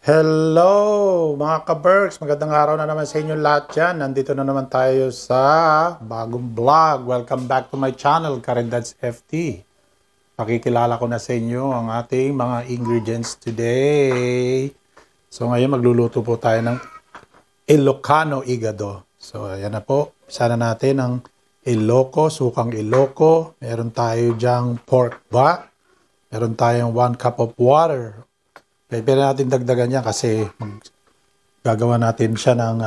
Hello mga ka-Berks! Magandang araw na naman sa inyo lahat dyan. Nandito na naman tayo sa bagong vlog. Welcome back to my channel, Karendads FT. Pakikilala ko na sa inyo ang ating mga ingredients today. So ngayon magluluto po tayo ng Ilocano Igado. So ayan na po. Isa na natin ang Iloco, sukang Iloco. Meron tayo dyang pork ba. Meron tayong 1 cup of water. Pwede natin dagdagan yan kasi gagawa natin siya ng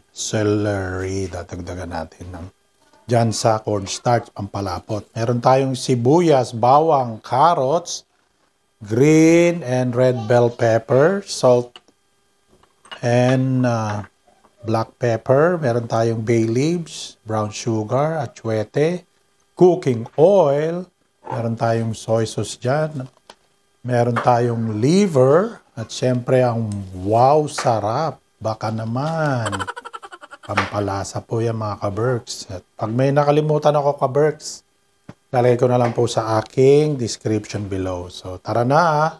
celery. Dadagdagan natin ng dyan sa cornstarch, pampalapot. Meron tayong sibuyas, bawang, carrots, green and red bell pepper, salt, and black pepper. Meron tayong bay leaves, brown sugar, atsuete, cooking oil. Meron tayong soy sauce dyan. Meron tayong liver at syempre ang wow sarap. Baka naman. Pampalasa po yan mga ka-Berks. At pag may nakalimutan ako ka-Berks, lalagay ko na lang po sa aking description below. So tara na.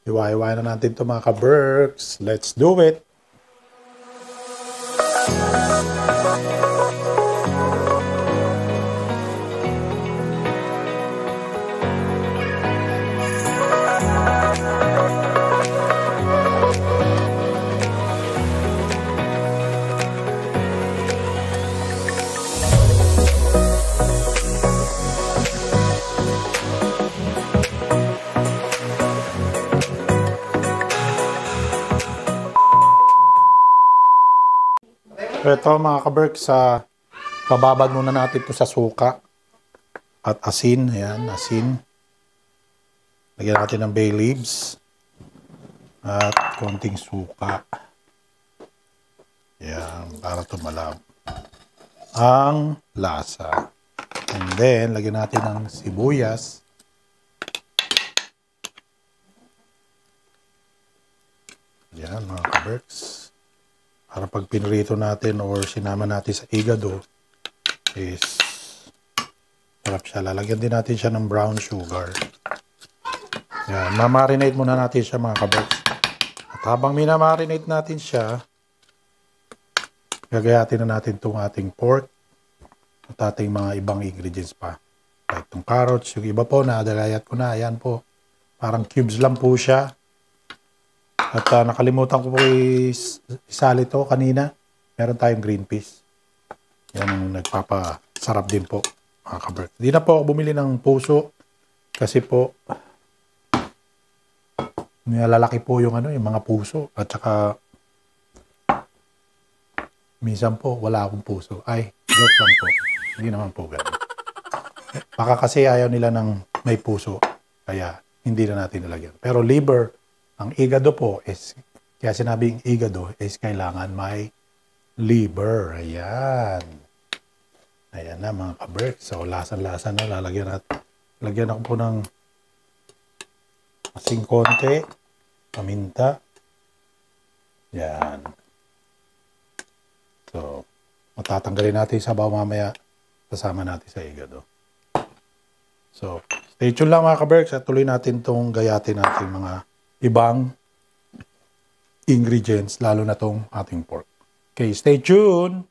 Iwa-iwain na natin ito mga ka-Berks. Let's do it. Ito mga ka-Berks, pababad muna natin ito sa suka at asin. Ayan, asin. Lagyan natin ng bay leaves at konting suka. Ayan, para tumalab ang lasa. And then, lagyan natin ng sibuyas. Ayan mga ka-Berks. Para pag pinrito natin or sinama natin sa igado is sarap siya. Lalagyan din natin siya ng brown sugar. Yan. Mamarinate muna natin siya mga ka-Berks. At habang minamarinate natin siya, gagayatin na natin itong ating pork at ating mga ibang ingredients pa. Like itong carrots, yung iba po nadagayat ko na. Ayan po. Parang cubes lang po siya. At nakalimutan ko po isali ito kanina. Meron tayong green peas. Yan ang nagpapasarap din po mga ka-Berks. Hindi na po ako bumili ng puso kasi po nilalaki po yung mga puso at saka minsan po wala akong puso. Ay, joke lang po. Hindi naman po ganun. Baka kasi ayaw nila ng may puso kaya hindi na natin nilagyan. Pero liver, ang igado po is, kaya sinabing igado is kailangan may liver. Ayan. Ayan na mga ka-Berks. So, lasa-lasa na. Lagyan ako po ng asing konti. Paminta. Ayan. So, matatanggalin natin sa sabaw mamaya. Kasama natin sa igado. So, stay tuned lang mga ka-Berks at tuloy natin itong gayatin natin mga ibang ingredients, lalo na tong ating pork. Okay, stay tuned!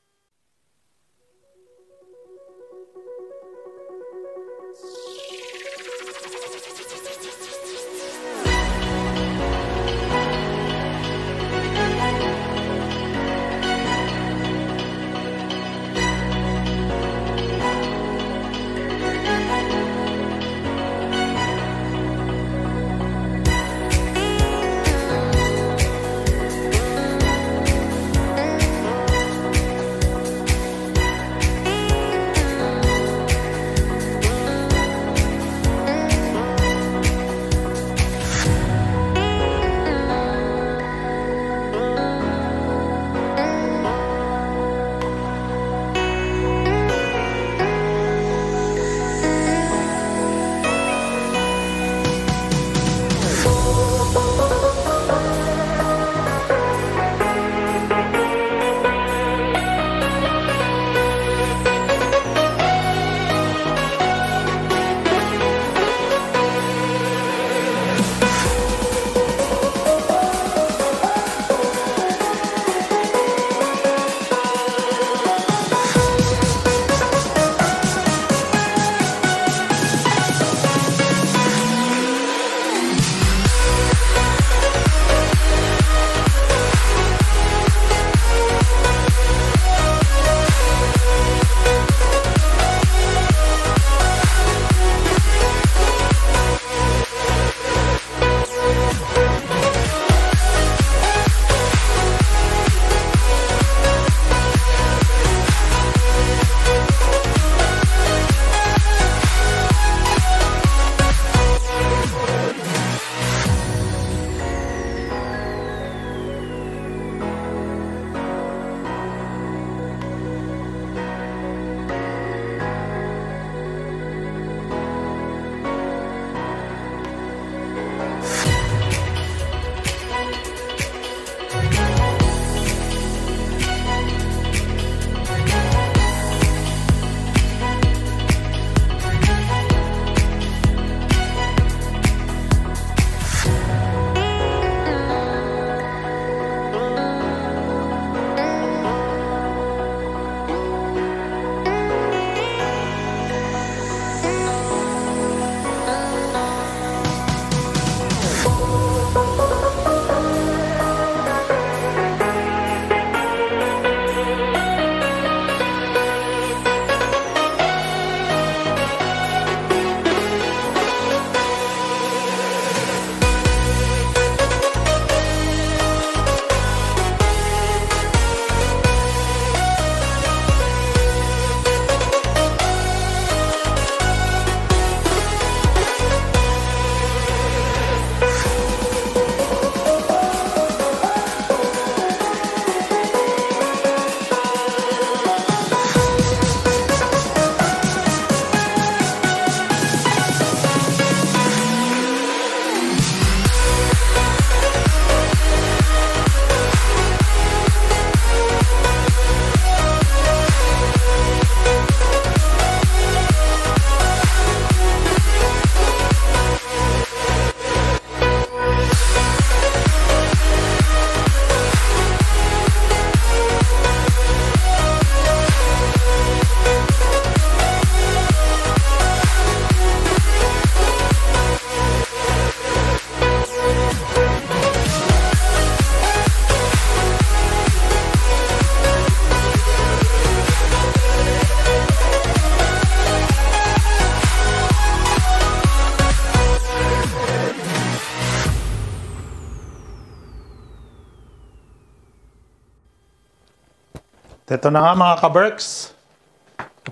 Ito na nga mga ka-Berks.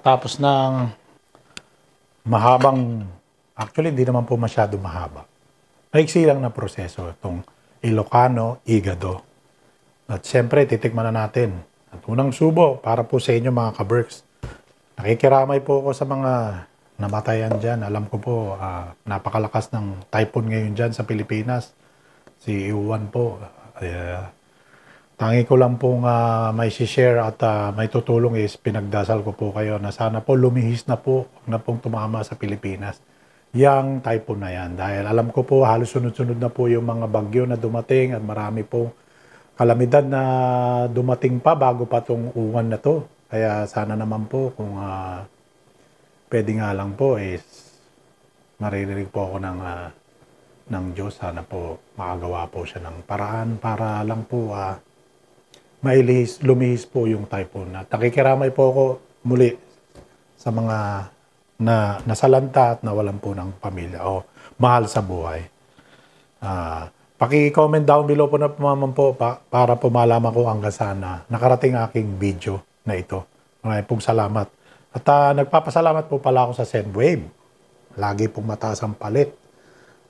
Tapos ng mahabang, actually hindi naman po masyado mahaba. Maiksi lang na proseso itong Ilocano Hígado. At siyempre, titikman na natin. At unang subo para po sa inyo mga ka-Berks. Nakikiramay po ako sa mga namatayan dyan. Alam ko po, napakalakas ng typhoon ngayon dyan sa Pilipinas. Si Iwan po. Tangi ko lang pong may share at may tutulong is pinagdasal ko po kayo na sana po lumihis na po, huwag na pong tumama sa Pilipinas. Yang typhoon na yan. Dahil alam ko po halos sunod-sunod na po yung mga bagyo na dumating at marami po kalamidad na dumating pa bago pa itong uwan na to. Kaya sana naman po kung pwede nga lang po is maririnig po ako ng Diyos. Sana po makagawa po siya ng paraan para lang po lumihis po yung typhoon. At nakikiramay po ako muli sa mga na nasalanta at nawalan po ng pamilya o mahal sa buhay. Paki-comment down below po na naman po para po malaman ko hanggang sana nakarating aking video na ito. Maraming pong salamat. At nagpapasalamat po pala ako sa Sendwave. Lagi pong mataas ang palit.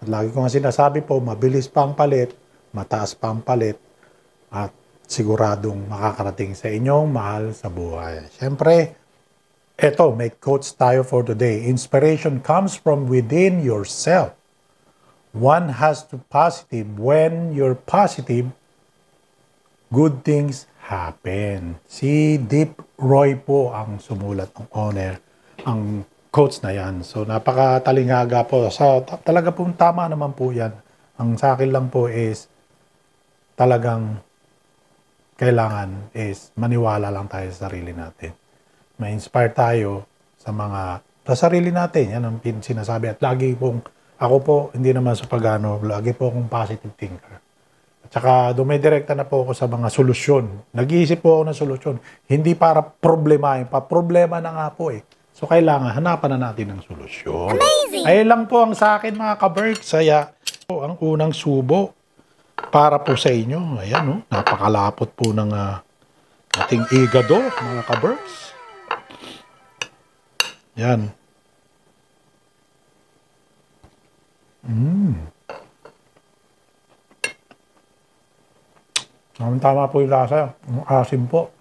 At lagi ko nga sinasabi po, mabilis pa ang palit, mataas pa ang palit, at siguradong makakarating sa inyong mahal sa buhay. Siyempre, eto, may quotes tayo for today. Inspiration comes from within yourself. One has to positive. When you're positive, good things happen. Si Deep Roy po ang sumulat ng owner, ang quotes na yan. So, napakatalingaga po. Talaga po tama naman po yan. Ang sa akin lang po is talagang kailangan is maniwala lang tayo sa sarili natin. Ma-inspire tayo sa sarili natin. Yan ang sinasabi. At lagi pong, ako po, hindi naman sa pagano, lagi po akong positive thinker. At saka dumidirekta na po ako sa mga solusyon. Nag-iisip po ako ng solusyon. Hindi para problemahin pa. Problema na nga po eh. So kailangan, hanapan na natin ng solusyon. Amazing! Ayun lang po ang sa akin mga ka-Berks. Saya po ang unang subo para po sa inyo. Ayan, oh, napakalapot po ng ating hígado, mga ka-Berks. Yan. Tama po yung lasa. Ang asim po.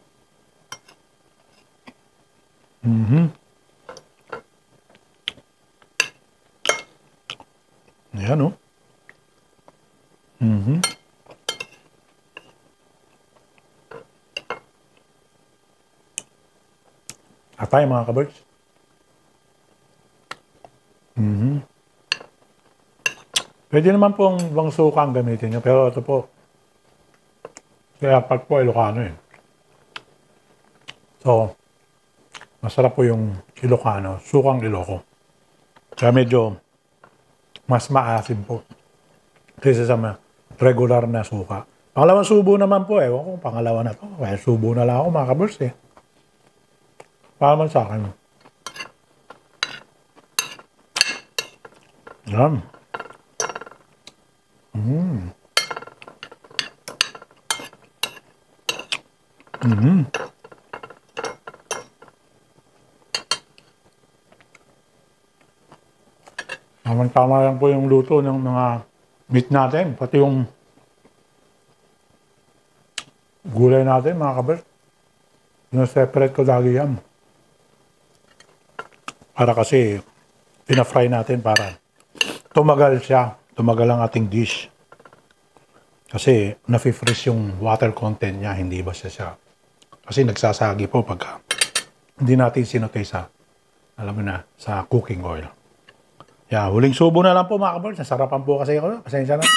Ayan, oh. Atay mga ka-Berks. Pwede naman pong ibang suka ang gamitin nyo, pero ito po, kaya pag po Ilocano eh. So, masarap po yung Ilocano, sukang Iloco. Kaya medyo mas maasim po kaysa sa regular na suka. Pangalawang subo naman po eh. Kung pangalawa na to, kaya subo na lang ako mga ka-Berks eh. Para man sa akin. Yan. Tama lang po yung luto ng mga meat natin, pati yung gulay natin mga ka-Berks. Separate ko lagi yan. Para kasi pina-fry natin para tumagal siya. Tumagal ang ating dish. Kasi nafi-freeze yung water content niya, hindi ba siya. Kasi nagsasagi po pagka hindi natin sinutay sa, alam mo na, sa cooking oil. Yeah, huling subo na lang po mga ka-Berks. Nasarapan po kasi ako. Pasensya na po.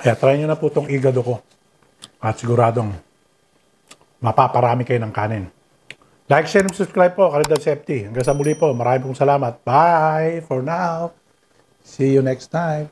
Kaya try nyo na po itong hígado ko. At siguradong mapaparami kayo ng kanin. Like, share, and subscribe po. Karendads FT. Hanggang sa muli po. Maraming pong salamat. Bye for now. See you next time.